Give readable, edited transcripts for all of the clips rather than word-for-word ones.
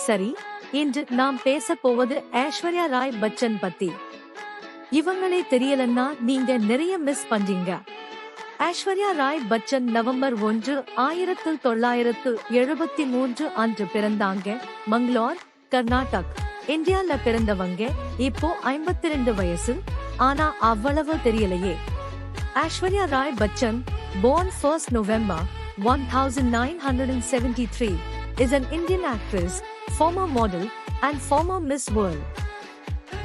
சரி, இன்று நாம் பேசப் போவது ஐஸ்வர்யா ராய் பச்சன் பத்தி. இவங்களே தெரியலன்னா நீங்க நிறைய மிஸ் பண்றீங்க. ஐஸ்வர்யா ராய் பச்சன் நவம்பர் 1, 1973 அன்று பிறந்தாங்க. மங்களூர், கர்நாடக், இந்தியால பிறந்தவங்க. இப்போ 52 வயசு. ஆனா அவ்வளவு தெரியலையே. Aishwarya Rai Bachchan, born 1st November 1973, is an Indian actress, former model, and former Miss World.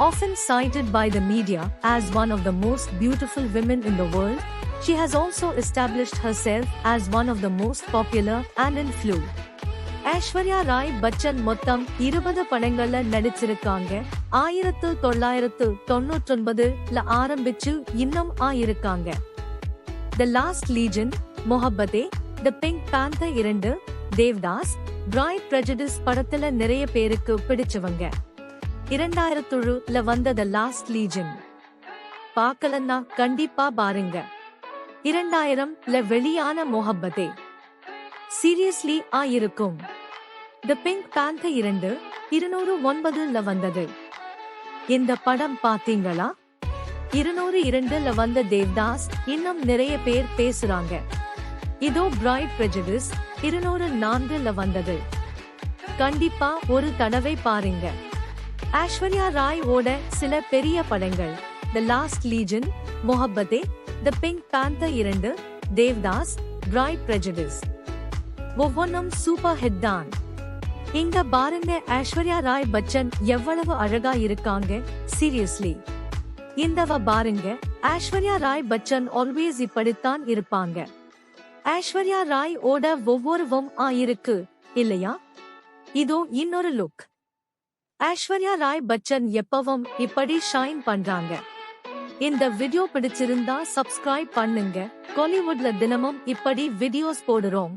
Often cited by the media as one of the most beautiful women in the world, she has also established herself as one of the most popular and influential. Aishwarya Rai Bachchan மொத்தம் 20 படங்கள்ல நடிச்சிருக்காங்க. 1999ல ஆரம்பிச்சு இன்னும் ஆயிருக்காங்க. The Last Legion, மொஹப்பத்தே, The Pink Panther 2, Devdas, Bride Prejudice படத்துல நிறைய பேருக்கு பிடிச்சவங்க. 2007ல வந்த The Last Legion பார்க்கலன்னா கண்டிப்பா பாருங்க. 2000ல வெளியான மொஹப்பத்தே சீரியஸ்லி ஆயிருக்கும். The Pink Panther 2 2009ல வந்தது. இந்த படம் பாத்தீங்களா? 2002ல வந்த தேவ்தாஸ் இன்னும் நிறைய பேர் பேசுறாங்க. இதோ Bride Prejudice 2004ல வந்தது. கண்டிப்பா ஒரு தடவை பாருங்க. ஐஸ்வர்யா ராய் ஓட சில பெரிய படங்கள்: The Last Legion, மொஹப்பத்தே, The Pink Panther 2, Devdas, Bride Prejudice. ஒவ்வொன்றும் சூப்பர் ஹிட் தான். இங்க பாருங்க ஐஸ்வர்யா ராய் பச்சன் எவ்வளவு அழகா இருக்காங்க. சீரியஸ்லி இந்தவ பாருங்க. ஐஸ்வர்யா ராய் பச்சன் ஆல்வேஸ் இப்படித்தான் இருப்பாங்க. ஐஸ்வர்யா ராய் ஓட ஒவ்வொருவும் இருக்கு இல்லையா? இதோ இன்னொரு லுக். ஐஸ்வர்யா ராய் பச்சன் எப்பவும் இப்படி ஷைன் பண்றாங்க. இந்த வீடியோ பிடிச்சிருந்தா சப்ஸ்கிரைப் பண்ணுங்க. கோலிவுட்ல தினமும் இப்படி வீடியோஸ் போடுறோம்.